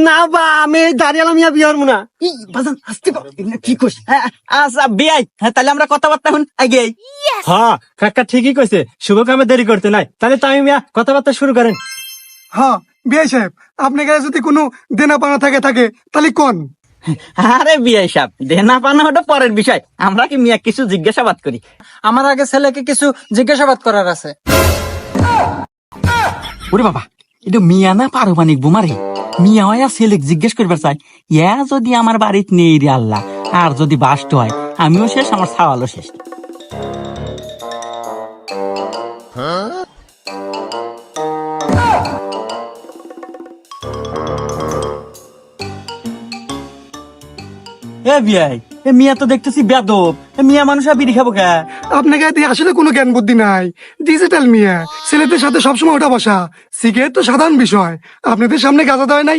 না বা আমি দাঁড়িয়ে মিয়া বিয়ে হবো না। বাজান আসতে কি কইস? আচ্ছা বিয়াই, তাহলে আমরা কথাবার্তা এখন আগে। হ্যাঁ কাকা ঠিকই কইছে, শুভ কামে দেরি করতে নাই। তাহলে তাই মিয়া কথাবার্তা শুরু করেন। হ্যাঁ বিআই সাহেব, আপনার কাছে যদি কোনো দেনা পানা থাকে তাহলে কোন। আরে বিয়াই সাহেব, দেনা পানা ওটা পরের বিষয়, আমরা কি মিয়া কিছু জিজ্ঞাসাবাদ করি। আমার আগে ছেলেকে কিছু জিজ্ঞাসাবাদ করার আছে। ওরে বাবা, এটা মিয়া না পারমাণিক বোমারে। মিয়া হয় ছেলে জিজ্ঞেস করবার চাই, ইয়া যদি আমার বাড়িতে নেই রে আল্লাহ, আর যদি বাস্ট হয় আমিও শেষ, আমার সাওয়ালও শেষ। এ বিয়াই, এ মিয়া তো দেখতেছি বেদব। মিয়া মানুষ আর বিড়ি খাবো কে? আপনার কাছে আসলে কোনো জ্ঞান বুদ্ধি নাই। ডিজিটাল মিয়া, ছেলেদের সাথে সবসময় ওঠা বসা, সিগারেট তো সাধারণ বিষয়। আপনাদের সামনে গাঁজা দেয় নাই,